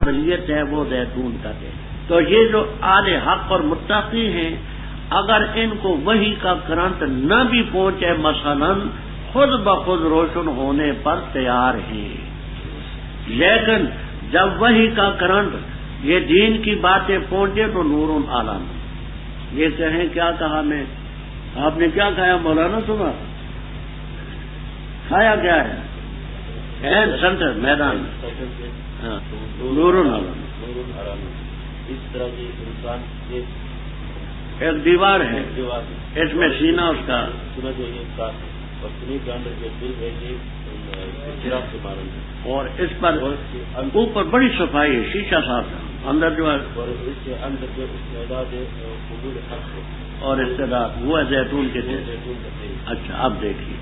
افضلیت ہے وہ زیتون کا ہے. تو یہ جو اہل حق اور متقی ہیں، اگر ان کو وحی کا کرنٹ نہ بھی پہنچے مثلا خود بخود روشن ہونے پر تیار ہیں. لیکن جب وحی کا کرنٹ یہ دین کی باتیں پہنچے تو نور عالم. یہ کہیں کیا کہا میں، آپ نے کیا کہا مولانا صبح کھایا کیا ہے سنٹر میدان ہاں نور عالم. اس طرح کی انسان ایک دیوار ہے، اس میں سینہ اس کا سنا جو یہ اور سنی کے اندر جو دل ہے یہ چراغ کے بارے میں، اور اس پر اوپر بڑی صفائی ہے، شیشہ صاف ہے، اندر جو ہے اور اس کے اندر جو استعداد ہے قبول حق ہے اور استعداد وہ ہے زیتون کے تیل. اچھا اب دیکھیے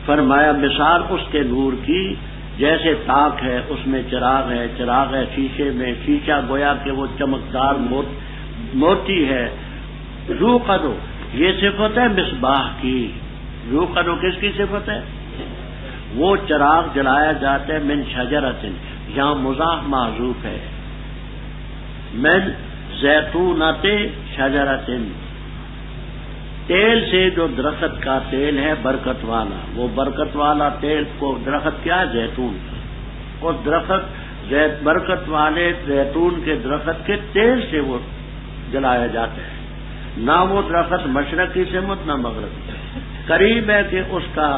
فرمایا مثال اس کے نور کی جیسے تاک ہے، اس میں چراغ ہے، چراغ ہے شیشے میں، شیشہ گویا کہ وہ چمکدار موتی ہے. رو قدو یہ صفت ہے مصباح کی. رو قدو کس کی صفت ہے؟ وہ چراغ جلایا جاتا ہے من شجرۃ، یہاں مضاف محذوف ہے، من زیتونۃ شجرۃ، تیل سے جو درخت کا تیل ہے برکت والا، وہ برکت والا تیل کو درخت کیا ہے؟ زیتون. اور درخت برکت والے زیتون کے درخت کے تیل سے وہ جلایا جاتا ہے. نہ وہ درخت مشرق کی سمت نہ مغرب کی. قریب ہے کہ اس کا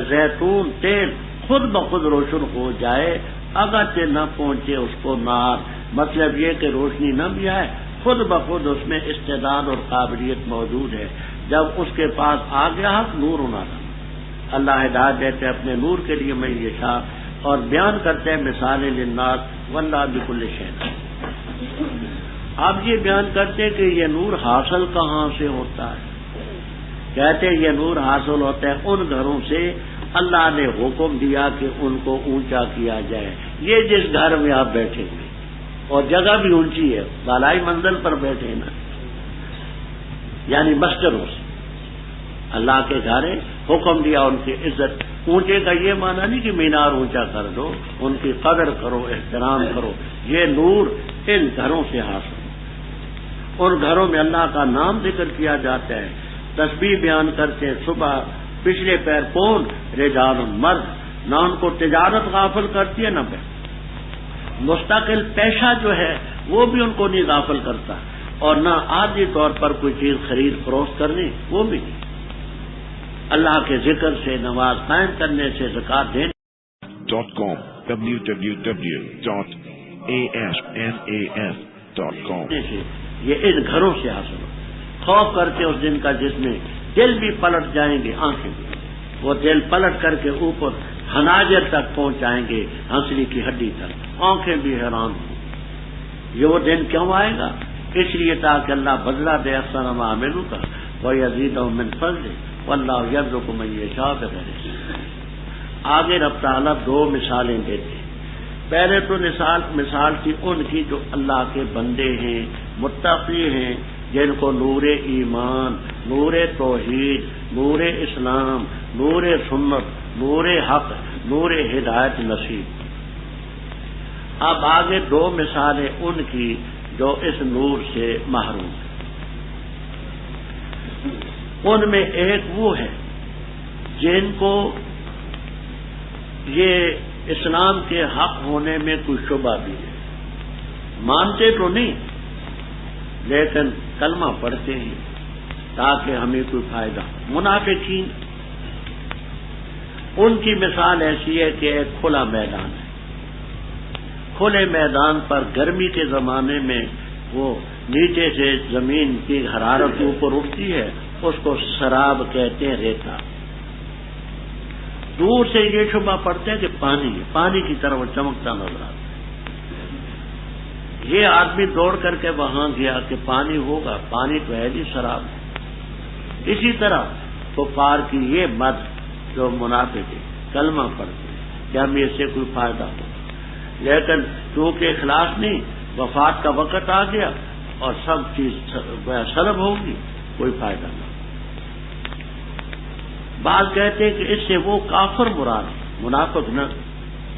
زیتون تیل خود بخود روشن ہو جائے، اگرچہ نہ پہنچے اس کو نار، مطلب یہ کہ روشنی نہ بھی آئے، خود بخود اس میں استعداد اور قابلیت موجود ہے. جب اس کے پاس آ گیا نور عالم. اللہ ہدایت دیتے اپنے نور کے لیے میں یہ شاہ اور بیان کرتے ہیں مثال للناس واللہ بکل شیء. آپ یہ بیان کرتے کہ یہ نور حاصل کہاں سے ہوتا ہے؟ کہتے یہ نور حاصل ہوتا ہے ان گھروں سے اللہ نے حکم دیا کہ ان کو اونچا کیا جائے. یہ جس گھر میں آپ بیٹھے ہوئے اور جگہ بھی اونچی ہے، بالائی منزل پر بیٹھے نا، یعنی مسجدوں سے اللہ کے گھر حکم دیا ان کی عزت. اونچے کا یہ معنی نہیں کہ مینار اونچا کر دو، ان کی قدر کرو، احترام کرو. یہ نور ان گھروں سے حاصل، ان گھروں میں اللہ کا نام ذکر کیا جاتا ہے، تسبیح بیان کرتے ہیں. صبح پچھلے پیر کون؟ رجال مرد. نہ ان کو تجارت غافل کرتی ہے، نہ مستقل پیشہ جو ہے وہ بھی ان کو نہیں غافل کرتا، اور نہ عادی طور پر کوئی چیز خرید فروخت کرنی وہ بھی نہیں. اللہ کے ذکر سے، نماز قائم کرنے سے، زکات دینے .com www.asnas.com یہ ان گھروں سے حاصل ہو. خوف کرتے اس دن کا جس میں دل بھی پلٹ جائیں گے، آنکھیں بھی. وہ دل پلٹ کر کے اوپر حناجر تک پہنچائیں گے، ہنسلی کی ہڈی تک، آنکھیں بھی حیران ہوں. یہ وہ دن کیوں آئے گا؟ اس لیے تاکہ اللہ بدلہ دے احسن ما عملوا کا ویزیدہم من فضلہ واللہ یرزق من یشاء بغیر حساب. آگے رب تعالیٰ دو مثالیں دیتے ہیں. پہلے تو مثال تھی ان کی جو اللہ کے بندے ہیں، متقی ہیں، جن کو نور ایمان، نور توحید، نور اسلام، نور سنت، نور حق، نور ہدایت نصیب. اب آگے دو مثالیں ان کی جو اس نور سے محروم ہیں. ان میں ایک وہ ہے جن کو یہ اسلام کے حق ہونے میں کوئی شبہ بھی ہے، مانتے تو نہیں لیکن کلمہ پڑھتے ہیں تاکہ ہمیں کوئی فائدہ ہو. منافقین، ان کی مثال ایسی ہے کہ ایک کھلا میدان ہے، کھلے میدان پر گرمی کے زمانے میں وہ نیچے سے زمین کی حرارت اوپر اٹھتی ہے، اس کو سراب کہتے ہیں، ریتا. دور سے یہ شبہ پڑتے ہیں کہ پانی ہے، پانی کی طرح وہ چمکتا نظر آتا ہے. یہ آدمی دوڑ کر کے وہاں گیا کہ پانی ہوگا، پانی تو ہے نہیں، شراب ہے. اسی طرح کفار کی یہ مت جو منافق ہے، کلمہ پڑھتے ہیں کہ ہمیں اس سے کوئی فائدہ ہو، لیکن چونکہ اخلاص نہیں، وفات کا وقت آ گیا اور سب چیز سلب ہوگی، کوئی فائدہ نہ. بعض کہتے ہیں کہ اس سے وہ کافر مراد، منافق نہ،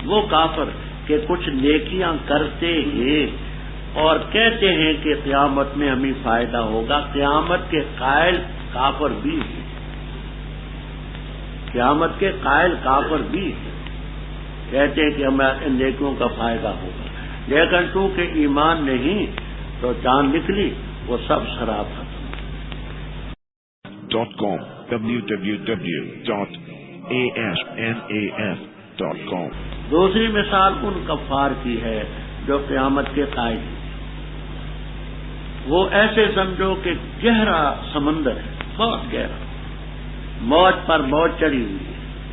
وہ کافر کہ کچھ نیکیاں کرتے ہیں اور کہتے ہیں کہ قیامت میں ہمیں فائدہ ہوگا، قیامت کے قائل کافر بھی ہیں، قیامت کے قائل کافر بھی ہیں، کہتے ہیں کہ ہمیں ان نیکیوں کا فائدہ ہوگا، لیکن تو کہ ایمان نہیں تو جان نکلی وہ سب شراب ختم۔ .com www.asnas.com دوسری مثال ان کفار کی ہے جو قیامت کے قائل ہیں، وہ ایسے سمجھو کہ گہرا سمندر ہے، بہت گہرا، موج پر موج چڑھی ہوئی ہے،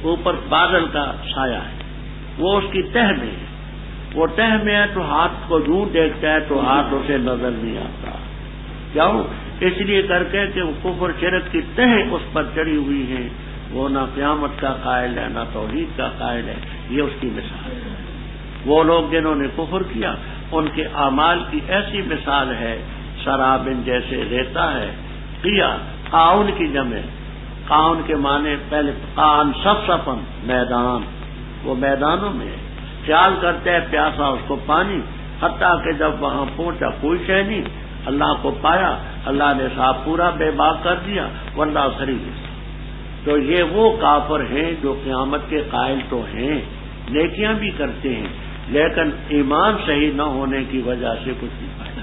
اوپر بادل کا سایہ ہے، وہ اس کی تہ میں ہے، وہ تہ میں ہے تو ہاتھ کو یوں دیکھتا ہے تو ہاتھ اسے نظر نہیں آتا، کیوں؟ اس لیے کر کے کہ وہ کفر شرک کی تہ اس پر چڑھی ہوئی ہے، وہ نہ قیامت کا قائل ہے نہ توحید کا قائل ہے، یہ اس کی مثال ہے۔ وہ لوگ جنہوں نے کفر کیا ان کے اعمال کی ایسی مثال ہے، شرابن جیسے ریتا ہے، قیا قاؤن کی جمع، قاؤن کے معنی پہلے قان صفصفن میدان، وہ میدانوں میں خیال کرتے ہیں پیاسا اس کو پانی، حتیٰ کہ جب وہاں پہنچا کوئی شے نہیں، اللہ کو پایا، اللہ نے صاحب پورا بے باک کر دیا، ورنہ خرید۔ تو یہ وہ کافر ہیں جو قیامت کے قائل تو ہیں، نیکیاں بھی کرتے ہیں، لیکن ایمان صحیح نہ ہونے کی وجہ سے کچھ نہیں پایا۔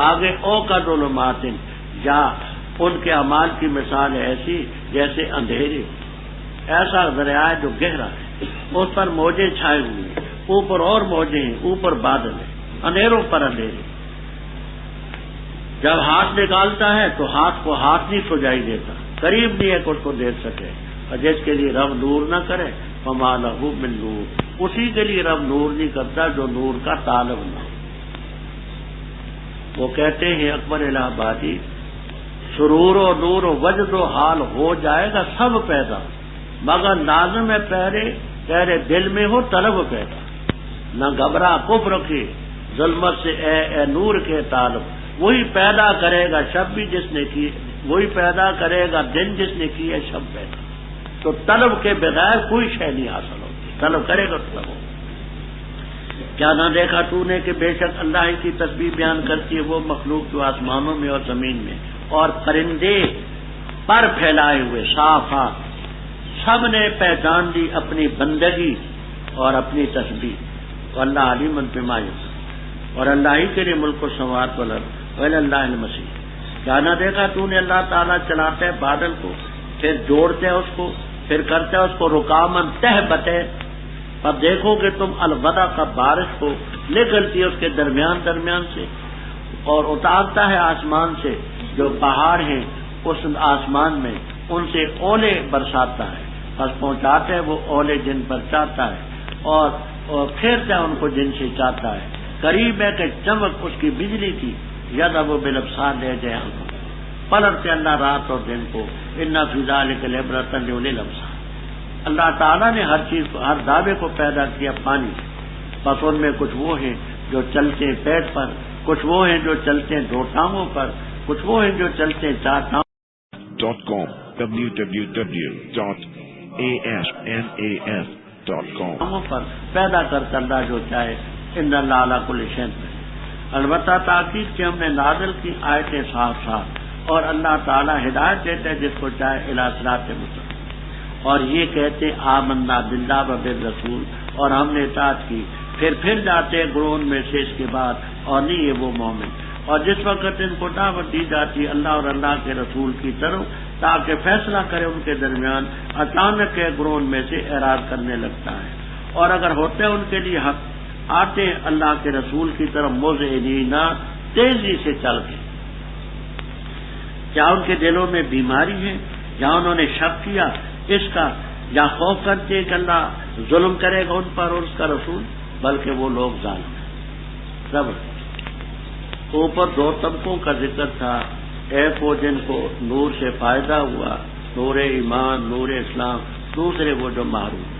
آگے او کا ظلمات، یا ان کے اعمال کی مثال ایسی جیسے اندھیرے، ایسا دریا جو گہرا ہے، اس پر موجیں چھائے ہوئے ہیں، اوپر اور موجیں ہیں، اوپر بادل ہے، اندھیروں پر اندھیرے، جب ہاتھ نکالتا ہے تو ہاتھ کو ہاتھ نہیں سجائی دیتا، قریب نہیں ہے کہ اس کو دیکھ سکے، اور جس کے لیے رب نور نہ کرے فما لہ من نور، اسی کے لیے رب نور نہیں کرتا جو نور کا طالب نہ ہو۔ وہ کہتے ہیں اکبر الہ آبادی، سرور و نور و وجد و حال ہو جائے گا سب پیدا، مگر لازم ہے تیرے دل میں ہو طلب پیدا، نہ گھبرا کفر کی ظلمت سے اے نور کے طالب، وہی پیدا کرے گا شب بھی جس نے کی، وہی پیدا کرے گا دن جس نے کی ہے شب پیدا۔ تو طلب کے بغیر کوئی شے نہیں حاصل ہوتی، طلب کرے گا تو ہو۔ کیا نہ دیکھا تو نے کہ بے شک اللہ ہی کی تسبیح بیان کرتی ہے وہ مخلوق جو آسمانوں میں اور زمین میں، اور پرندے پر پھیلائے ہوئے صافات، سب نے پہچان دی اپنی بندگی اور اپنی تسبیح، تو اللہ علیم بما یصنعون، اور اللہ ہی کے لیے ملک و سماوات والارض ولی اللہ المسیح۔ کیا نہ دیکھا تو نے اللہ تعالیٰ چلاتا ہے بادل کو، پھر جوڑتے ہیں اس کو، پھر کرتے ہیں اس کو رکامن تہ بتے، پر دیکھو کہ تم الوداع کا بارش کو نکلتی ہے اس کے درمیان سے، اور اتارتا ہے آسمان سے جو پہاڑ ہیں اس آسمان میں، ان سے اولے برساتا ہے، بس پہنچاتے ہیں وہ اولے جن پر چاہتا ہے، اور پھیرتا ہے ان کو جن سے چاہتا ہے، قریب ہے کہ چمک اس کی بجلی کی، یذهب بالابصار لے جائے آنکھوں، پلٹتے اللہ رات اور دن کو، ان فی ذلک لعبرۃ لاولی الابصار۔ اللہ تعالیٰ نے ہر چیز کو، ہر دعوے کو پیدا کیا پانی سے، بس ان میں کچھ وہ ہیں جو چلتے ہیں پیٹ پر، کچھ وہ ہیں جو چلتے ہیں دو ٹانگوں پر، کچھ وہ ہیں جو چلتے ہیں چار ٹانگوں۔ .com www.asnas.com پر پیدا کرتا اللہ جو چاہے، ان اللہ علی کل شیء قدیر۔ البتہ تاکید کہ ہم نے نازل کی آیتیں صاف صاف، اور اللہ تعالیٰ ہدایت دیتا ہے جس کو چاہے الی صراط مستقیم، اور یہ کہتے آمنا باللہ و بالرسول، اور ہم نے اطاعت کی، پھر جاتے گروہ میں سے اس کے بعد، اور نہیں یہ وہ مومن، اور جس وقت ان کو دعوت دی جاتی اللہ اور اللہ کے رسول کی طرف تاکہ فیصلہ کرے ان کے درمیان، اچانک کے گروہ میں سے اعراض کرنے لگتا ہے، اور اگر ہوتے ان کے لیے حق آتے اللہ کے رسول کی طرف مذعنین، تیزی سے چل کے۔ کیا ان کے دلوں میں بیماری ہے، یا انہوں نے شک کیا اس کا، یا خوف کرتے کہ اللہ ظلم کرے گا ان پر اور اس کا رسول، بلکہ وہ لوگ ظالم ہیں۔ سب اوپر دو طبقوں کا ذکر تھا، ایک وہ جن کو نور سے فائدہ ہوا، نور ایمان، نور اسلام، دوسرے وہ جو محروم ہیں۔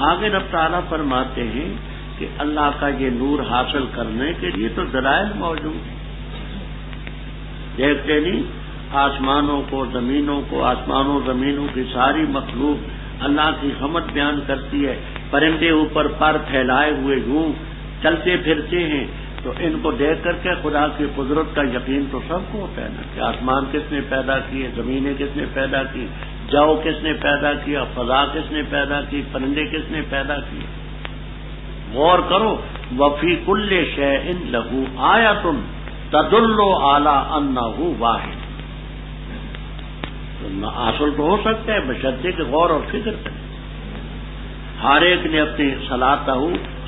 آگے رب تعالیٰ فرماتے ہیں کہ اللہ کا یہ نور حاصل کرنے کے لیے تو دلائل موجود ہیں، دیکھتے نہیں آسمانوں کو، زمینوں کو، آسمانوں زمینوں کی ساری مخلوق اللہ کی حمد بیان کرتی ہے. پرندے اوپر پر پھیلائے ہوئے یوں چلتے پھرتے ہیں، تو ان کو دیکھ کر کے خدا کی قدرت کا یقین تو سب کو ہوتا ہے نا کہ آسمان کس نے پیدا کیے، زمینیں کس نے پیدا کی، جو کس نے پیدا کیا، فضا کس نے پیدا کی، پرندے کس نے پیدا کیے. غور کرو. وفی کل شیء لہ آیۃ تدل علی انہ واحد. حاصل تو ہو سکتا ہے بشرطے کہ غور اور فکر کریں. ہر ایک نے اپنی صلاۃ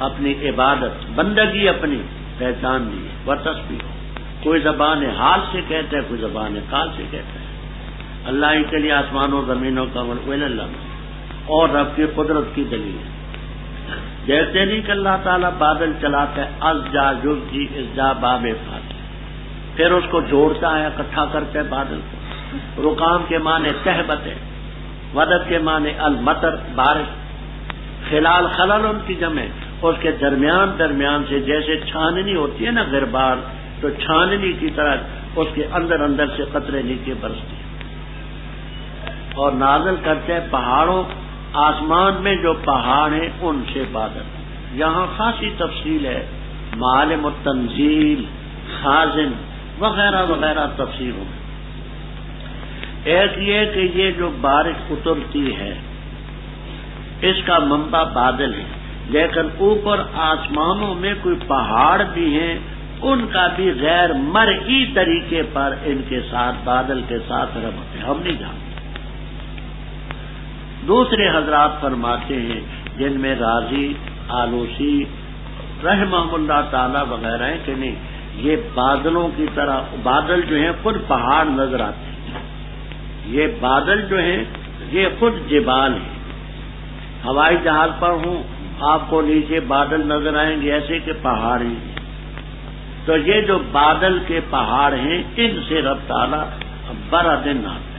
اپنی عبادت بندگی اپنی پہچان لی و تسبیح. کوئی زبان حال سے کہتا ہے، کوئی زبان قال سے کہتا ہے. اللہ ہی کے لیے آسمان و زمینوں کا ملک اللہ اور رب کی قدرت کی دلیل ہے. جیسے نہیں کہ اللہ تعالیٰ بادل چلاتا ہے، از جا جز جی از جا باب فات، پھر اس کو جوڑتا ہے، اکٹھا کرتا ہے بادل کو. رکام کے معنی تہبت ہے، ودد کے معنی المطر بارش. خلال خلل ان کی جمع، اس کے درمیان سے جیسے چھاننی ہوتی ہے نا غربال، تو چھاننی کی طرح اس کے اندر سے قطرے نیچے برستے ہیں اور نازل کرتے ہیں پہاڑوں. آسمان میں جو پہاڑ ہیں ان سے بادل. یہاں خاصی تفصیل ہے، معالم التنزیل، خازن وغیرہ وغیرہ تفسیروں میں. ایک یہ کہ یہ جو بارش اترتی ہے اس کا منبع بادل ہے، لیکن اوپر آسمانوں میں کوئی پہاڑ بھی ہیں، ان کا بھی غیر مرئی طریقے پر ان کے ساتھ بادل کے ساتھ ربط ہے، ہم نہیں جانتے. دوسرے حضرات فرماتے ہیں جن میں راضی آلوسی رحمہ اللہ تعالی وغیرہ ہیں کہ نہیں، یہ بادلوں کی طرح بادل جو ہیں خود پہاڑ نظر آتے ہیں. یہ بادل جو ہیں یہ خود جبال ہیں. ہوائی جہاز پر ہوں آپ کو نیچے بادل نظر آئیں گے ایسے کہ پہاڑ ہی ہیں. تو یہ جو بادل کے پہاڑ ہیں ان سے رب تعالیٰ برادن آتا ہے.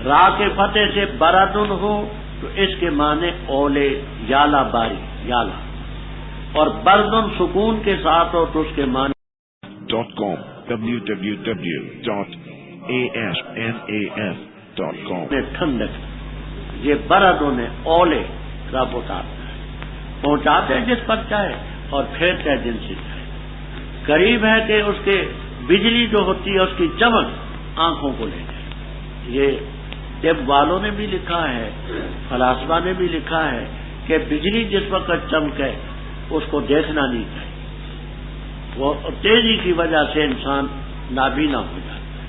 را کے فتح سے برادن ہو تو اس کے معنی اولے یالا باری یالا، اور بردن سکون کے ساتھ ہو تو اس کے معنی .com www.asnas.com ٹھنڈک. یہ بردن اولے رب پہنچاتے ہیں جس پر چاہے اور پھیرتے ہیں جن سے چاہے. قریب ہے کہ اس کے بجلی جو ہوتی ہے اس کی چمک آنکھوں کو لے جائے. یہ طب والوں نے بھی لکھا ہے، فلاسفہ نے بھی لکھا ہے کہ بجلی جس وقت چمکے اس کو دیکھنا نہیں چاہیے، وہ تیزی کی وجہ سے انسان نابینا ہو جاتا ہے.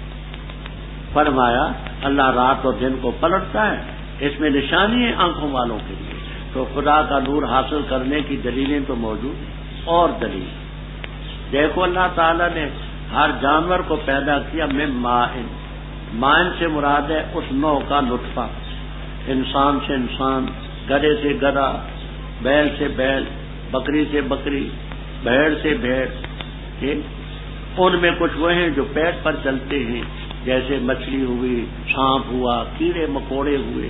فرمایا اللہ رات اور دن کو پلٹتا ہے، اس میں نشانی ہے آنکھوں والوں کے لیے. تو خدا کا نور حاصل کرنے کی دلیلیں تو موجود ہیں. اور دلیل دیکھو، اللہ تعالیٰ نے ہر جانور کو پیدا کیا میں مائن سے مراد ہے اس نوع کا نطفہ، انسان سے انسان، گدھے سے گدھا، بیل سے بیل، بکری سے بکری، بھیڑ سے بھیڑ. ان میں کچھ وہ ہیں جو پیٹ پر چلتے ہیں جیسے مچھلی ہوئی، سانپ ہوا، کیڑے مکوڑے ہوئے.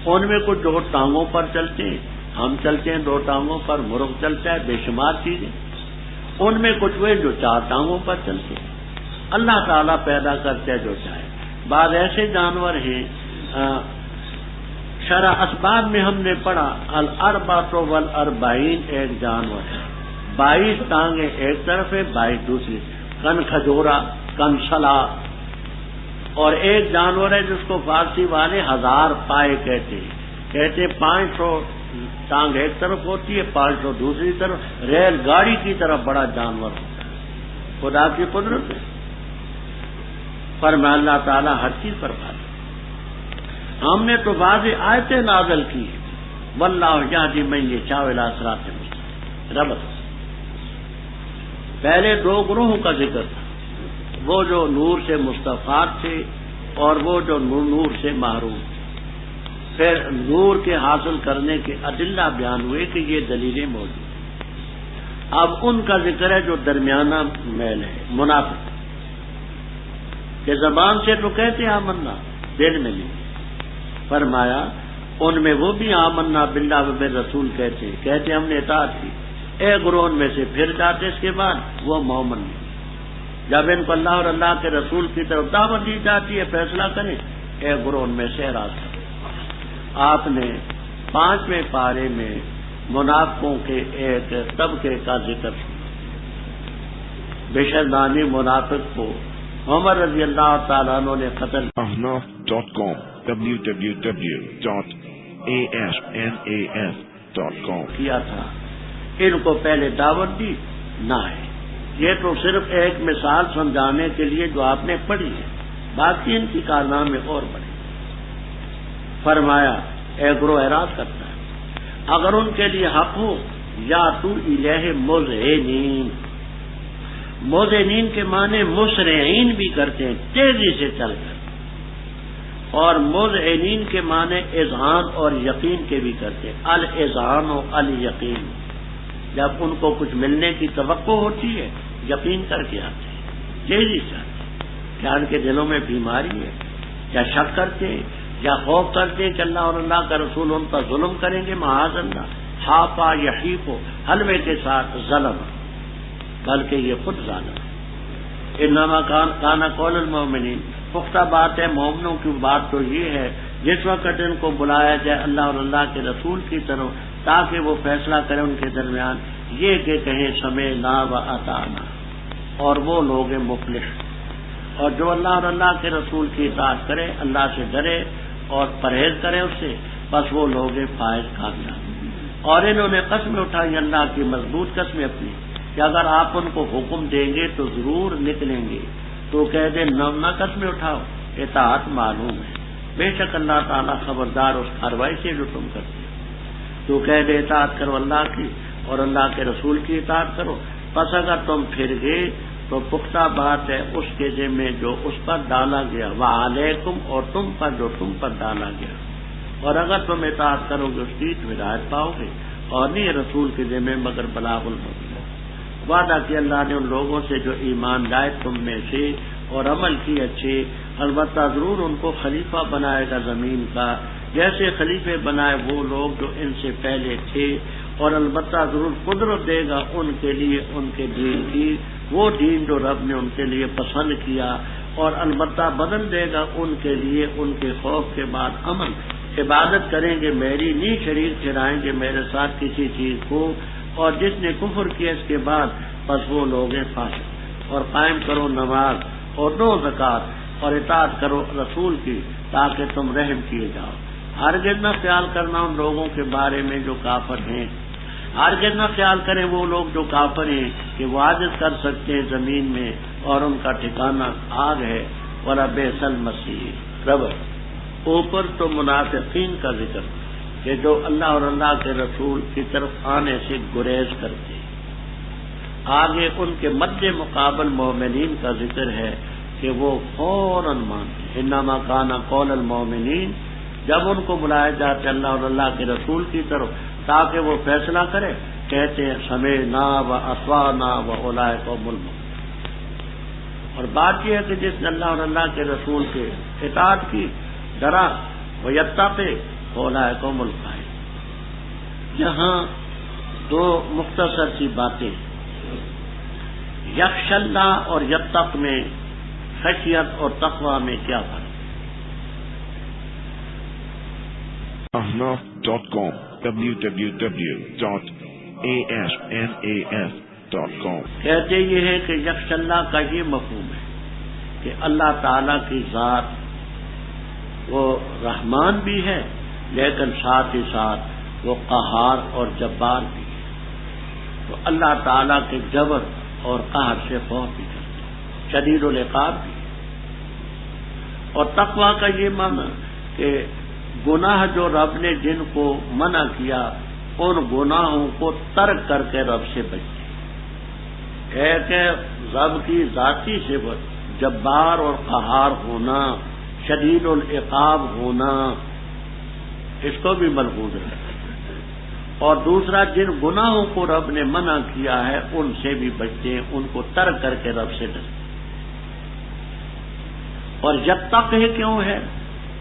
ان میں کچھ جو ٹانگوں پر چلتے ہیں، ہم چلتے ہیں 2 ٹانگوں پر، مرغ چلتا ہے، بے شمار چیزیں. ان میں کچھ وہ جو 4 ٹانگوں پر چلتے ہیں. اللہ تعالیٰ پیدا کرتے جو چاہے. بعض ایسے جانور ہیں، شرح اسباب میں ہم نے پڑھا الاربعۃ والاربعین ایک جانور ہے، 22 ٹانگیں ایک طرف ہے، 22 دوسری، کن کھجورا، کن سلا. اور ایک جانور ہے جس کو فارسی والے 1000 پائے کہتے ہیں 500 ٹانگ ایک طرف ہوتی ہے، 500 دوسری طرف. ریل گاڑی کی طرف بڑا جانور ہوتا ہے. خدا کی قدرت ہے. فرمایا اللہ تعالیٰ ہر چیز پر بھاری. ہم نے تو واضح آیتیں نازل کی، واللہ یہدی من یشاء الی صراط مستقیم. رب پہلے 2 گروہوں کا ذکر تھا، وہ جو نور سے مستفاد تھے اور وہ جو نور سے محروم تھے. پھر نور کے حاصل کرنے کے ادلہ بیان ہوئے کہ یہ دلیلیں موجود ہیں. اب ان کا ذکر ہے جو درمیانہ میل ہے، منافق کہ زبان سے تو کہتے آمنا، دل میں نہیں. فرمایا ان میں وہ بھی آمنا باللہ و بالرسول کہتے ہم نے اطاعت کی. ایک گروہ میں سے پھر جاتے اس کے بعد وہ مومن نہیں. جب ان کو اللہ اور اللہ کے رسول کی طرف دعوت دی جاتی ہے فیصلہ کریں، ایک گروہ میں سے اعراض کریں. آپ نے 5ویں پارے میں منافقوں کے ایک طبقے کا ذکر سنا. بشر نامی منافق کو عمر رضی اللہ تعالیٰ عنہ نے قتل ahnaf.com www.asnaf.com کیا تھا. ان کو پہلے دعوت دی نہ ہے. یہ تو صرف ایک مثال سمجھانے کے لیے جو آپ نے پڑھی ہے، باقی ان کی کارنامے اور بڑے. فرمایا اے گروہ اعراض کرتا ہے اگر ان کے لیے حق ہو یا تو الہ مذعنین. مذعنین کے معنی مسرعین بھی کرتے ہیں، تیزی سے چل کر، اور مذعنین کے معنی اذعان اور یقین کے بھی کرتے ہیں. الاذعان و الیقین، جب ان کو کچھ ملنے کی توقع ہوتی ہے یقین کر کے آتے ہیں، تیزی سے آتے ہیں. کیا ان کے دلوں میں بیماری ہے، یا شک کرتے ہیں، یا خوف کرتے ہیں کہ اللہ اور اللہ کا رسول ان پر ظلم کریں گے؟ معاذ اللہ. حافا یحیف و حلوے کے ساتھ ظلم، بلکہ یہ خود ظالم ہے. انما کان قول المؤمنین، پختہ بات ہے مومنوں کی بات تو یہ ہے جس وقت ان کو بلایا جائے اللہ اور اللہ کے رسول کی طرف تاکہ وہ فیصلہ کریں ان کے درمیان، یہ کہ کہیں سمعنا و اطعنا، اور وہ لوگ مفلح. اور جو اللہ اور اللہ کے رسول کی اطاعت کرے، اللہ سے ڈرے اور پرہیز کرے اس سے، بس وہ لوگ فائز کامیاب. اور انہوں نے قسم اٹھائی اللہ کی مضبوط قسمیں اپنی کہ اگر آپ ان کو حکم دیں گے تو ضرور نکلیں گے. تو کہہ دے نہ قسمیں اٹھاؤ، اطاعت معلوم ہے، بے شک اللہ تعالیٰ خبردار اس کارروائی سے جو تم کرتے ہو. تو کہہ دے اطاعت کرو اللہ کی اور اللہ کے رسول کی اطاعت کرو. پس اگر تم پھر گئے تو پختہ بات ہے اس کے ذمے جو اس پر ڈالا گیا، وعلیکم، اور تم پر جو تم پر ڈالا گیا. اور اگر تم اطاعت کرو گے اس کی ہدایت پاؤ گے، اور نہیں رسول کے ذمے مگر بلاغ المبین. وعدہ کیا اللہ نے ان لوگوں سے جو ایمان لائے تم میں سے اور عمل کی اچھے، البتہ ضرور ان کو خلیفہ بنائے گا زمین کا، جیسے خلیفے بنائے وہ لوگ جو ان سے پہلے تھے. اور البتہ ضرور قدرت دے گا ان کے لیے ان کے دین کی، وہ دین جو رب نے ان کے لیے پسند کیا. اور البتہ بدل دے گا ان کے لیے ان کے خوف کے بعد امن. عبادت کریں گے میری، نہیں شریک ٹھہرائیں گے میرے ساتھ کسی چیز کو. اور جس نے کفر کیا اس کے بعد بس وہ لوگ فاسق. اور قائم کرو نماز اور دو زکوٰۃ اور اطاعت کرو رسول کی تاکہ تم رحم کیے جاؤ. ہرگز نہ خیال کرنا ان لوگوں کے بارے میں جو کافر ہیں، ہرگز نہ خیال کریں وہ لوگ جو کافر ہیں کہ وہ عاجز کر سکتے ہیں زمین میں اور ان کا ٹھکانہ آگ ہے. وَلَبِئْسَ الْمَصِيرُ. رب اوپر تو منافقین کا ذکر کہ جو اللہ اور اللہ کے رسول کی طرف آنے سے گریز کرتے. آگے ان کے مد مقابل مومنین کا ذکر ہے کہ وہ فوراً مانتے. انما کان قول المؤمنین، جب ان کو بلایا جاتا ہے اللہ اور اللہ کے رسول کی طرف تاکہ وہ فیصلہ کرے، کہتے ہیں سمعنا و اطعنا واولئک هم المفلحون. اور بات یہ ہے کہ جس نے اللہ اور اللہ کے رسول کے اطاعت کی، ڈرا ویتقی اولئک هم الفائزون. یہاں دو مختصر سی باتیں، یخشی اللہ اور یتق میں، خشیت اور تقوی میں کیا فرق؟ ahnaf.com www.asnaf.com. کہتے یہ ہے کہ یخشی اللہ کا یہ مفہوم ہے کہ اللہ تعالی کی ذات وہ رحمان بھی ہے لیکن ساتھ ہی ساتھ وہ قہار اور جبار بھی ہے. تو اللہ تعالی کے جبر اور قہر سے خوف بھی کرتے، شدید العقاب بھی. اور تقوی کا یہ معنی کہ گناہ جو رب نے جن کو منع کیا ان گناہوں کو ترک کر کے رب سے بچتے. ایک ہے رب کی ذاتی صفت جبار اور قہار ہونا، شدید العقاب ہونا، اس کو بھی ملحوظ ہے. اور دوسرا جن گناہوں کو رب نے منع کیا ہے ان سے بھی بچتے ہیں، ان کو ترک کر کے رب سے ڈرتے. اور جب تک ہے کیوں ہے؟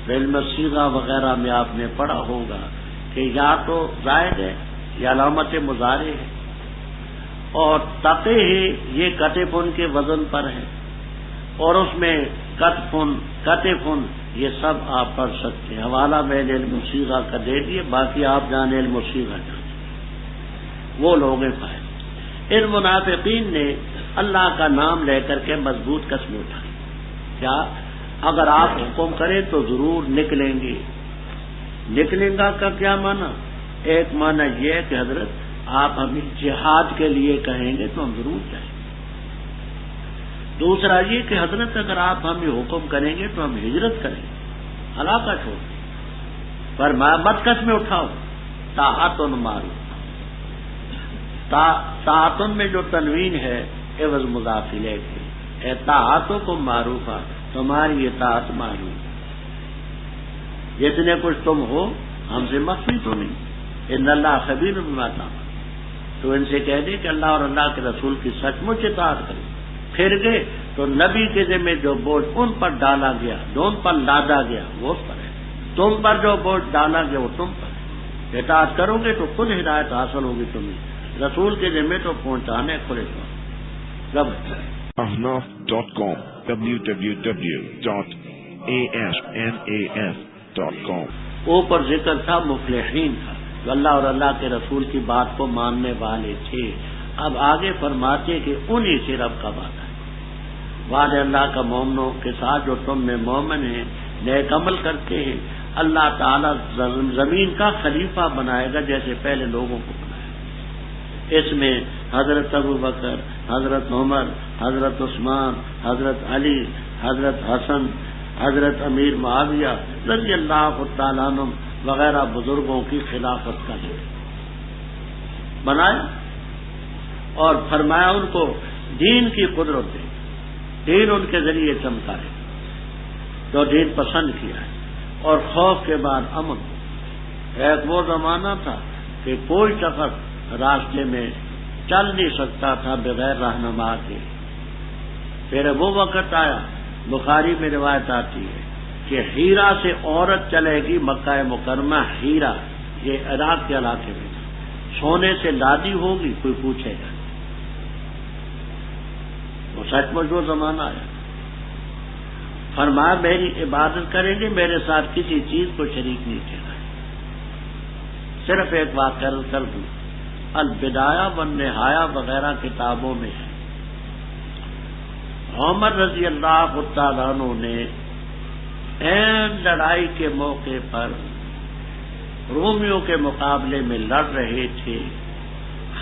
علم صیغہ وغیرہ میں آپ نے پڑھا ہوگا کہ یا تو زائد ہے یا علامت مضارع ہے، اور تقے ہے یہ کتفن کے وزن پر ہے، اور اس میں کتفن یہ سب آپ پڑھ سکتے ہیں. حوالہ میں نے علم الصیغہ کا دے دیے، باقی آپ جانے علم الصیغہ جانے، وہ لوگ فائدہ. ان منافقین نے اللہ کا نام لے کر کے مضبوط قسمیں اٹھائی. کیا؟ اگر آپ حکم کریں تو ضرور نکلیں گے. نکلیں گا کا کیا معنی؟ ایک معنی یہ ہے کہ حضرت آپ ہمیں جہاد کے لیے کہیں گے تو ہم ضرور جائیں گے. دوسرا یہ کہ حضرت اگر آپ ہمیں حکم کریں گے تو ہم ہجرت کریں گے، علاقہ چھوڑ دیں. پر مت قسمیں اٹھاؤ. طاعتن معروف، طاعتن میں جو تنوین ہے عوض مضاف الیہ کے، طاعتکم معروفہ، تمہاری اطاعت معروف. جتنے کچھ تم ہو ہم سے مخفی تو نہیں. ان اللہ خبیر بما تعملون. تو ان سے کہہ دے کہ اللہ اور اللہ کے رسول کی سچ مچ اطاعت کریں. پھر گئے تو نبی کے ذمہ جو بوجھ ان پر ڈالا گیا، جو ان پر لادا گیا وہ اس پر ہے. تم پر جو بوجھ ڈالا گیا وہ تم پر ہے. اطاعت کرو گے تو خود ہدایت حاصل ہوگی تمہیں. رسول کے ذمہ تو پہنچانے کھلے تو ahnaf.com www.ahnaf.com. اوپر ذکر تھا مفلحین کا، جو اللہ اور اللہ کے رسول کی بات کو ماننے والے تھے. اب آگے فرماتے کہ انہی سے رب کا وعدہ ہے. وعدہ اللہ کا مومنوں کے ساتھ جو تم میں مومن ہیں، نیک عمل کرتے ہیں، اللہ تعالیٰ زمین کا خلیفہ بنائے گا جیسے پہلے لوگوں کو بنایا. اس میں حضرت ابو بکر، حضرت عمر، حضرت عثمان، حضرت علی، حضرت حسن، حضرت امیر معاویہ رضی اللہ تعالیٰ عنہ وغیرہ بزرگوں کی خلافت کا ذکر بنایا اور فرمایا ان کو دین کی قدرت دے. دین ان کے ذریعے چمکا ہے جو دین پسند کیا ہے. اور خوف کے بعد امن. ایک وہ زمانہ تھا کہ کوئی شخص راستے میں چل نہیں سکتا تھا بغیر رہنما کے. پھر وہ وقت آیا، بخاری میں روایت آتی ہے کہ ہیرا سے عورت چلے گی مکہ مکرمہ. ہیرا یہ عراق کے علاقے میں تھا. سونے سے لادی ہوگی، کوئی پوچھے گا. وہ سچ مچ وہ زمانہ آیا. فرمایا میری عبادت کریں گے، میرے ساتھ کسی چیز کو شریک نہیں کہنا ہے. صرف ایک بات کر دوں، البدایہ والنہایہ وغیرہ کتابوں میں ہے. عمر رضی اللہ تعالیٰ عنہ نے این لڑائی کے موقع پر رومیوں کے مقابلے میں لڑ رہے تھے.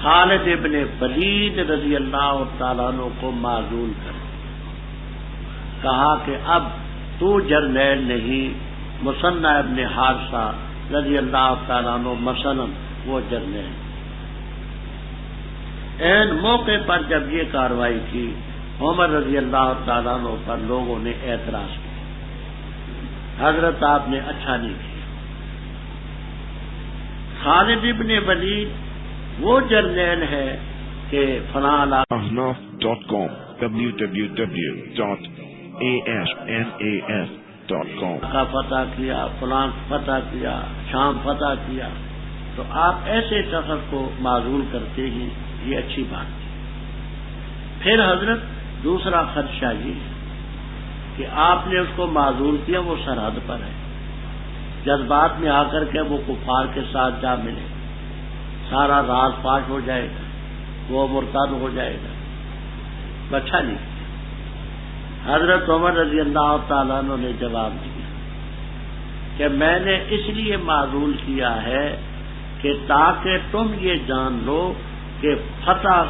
خالد ابن ولید رضی اللہ تعالیٰ عنہ کو معزول کر کہا کہ اب تو جرنیل نہیں، مثنی ابن حارثہ رضی اللہ تعالیٰ عنہ مثلا وہ جرنیل. این موقع پر جب یہ کارروائی کی، عمر رضی اللہ تعالیٰ عنہ پر لوگوں نے اعتراض کیا، حضرت آپ نے اچھا نہیں کیا. خالد ابن ولید وہ جرنیل ہے کہ فلاں ahnaf.com www.ahnaf.com کا فتح کیا، فلاں فتح کیا، شام فتح کیا. تو آپ ایسے شخص کو معزول کرتے ہیں، یہ اچھی بات ہے. پھر حضرت دوسرا خدشہ یہ ہے کہ آپ نے اس کو معزول کیا، وہ سرحد پر ہے. جذبات میں آ کر کے وہ کفار کے ساتھ جا ملے، سارا راز فاش ہو جائے گا، وہ مرتد ہو جائے گا. اچھا نہیں. حضرت عمر رضی اللہ تعالیٰ عنہ نے جواب دیا کہ میں نے اس لیے معزول کیا ہے کہ تاکہ تم یہ جان لو کہ فتح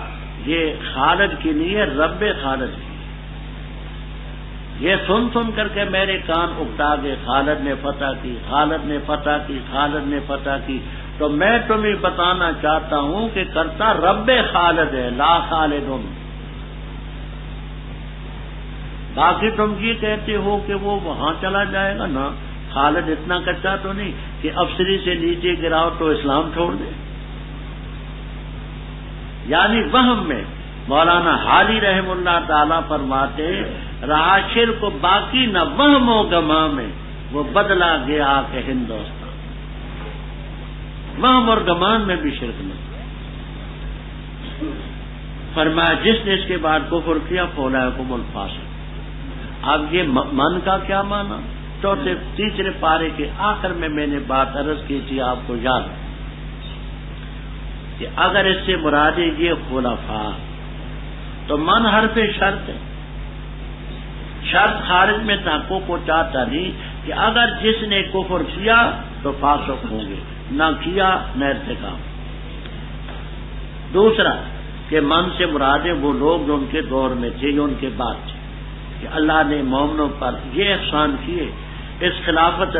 یہ خالد کی نہیں ہے، رب خالد کی. یہ سن کر کے میرے کان اکتا گئے، خالد نے فتح کی، خالد نے فتح کی، خالد نے فتح کی. تو میں تمہیں بتانا چاہتا ہوں کہ کرتا رب خالد ہے، لا خالد. باقی تم یہ کہتے ہو کہ وہ وہاں چلا جائے گا نا، خالد اتنا کچا تو نہیں کہ افسری سے نیچے گراؤ تو اسلام چھوڑ دے. یعنی وہم میں مولانا حالی رحم اللہ تعالیٰ فرماتے رہا شرک کو باقی نہ وہم و گما میں، وہ بدلا گیا کہ ہندوستان. وہم اور گمان میں بھی شرک نہیں. فرمایا جس نے اس کے بعد کفر کیا فولائکم الفاسق. اب یہ من کا کیا معنی؟ تیسرے پارے کے آخر میں نے بات عرض کی تھی، آپ کو یاد ہے کہ اگر اس سے مراد یہ خلفاء تو من حرف شرط ہے، شرط خارج میں تحقق کو چاہتا نہیں کہ اگر جس نے کفر کیا تو فاسق ہوں گے، نہ کیا نہ ارتکاب۔ دوسرا کہ من سے مرادیں وہ لوگ جو ان کے دور میں تھے، جو ان کے بعد تھے، کہ اللہ نے مومنوں پر یہ احسان کیے، اس خلافت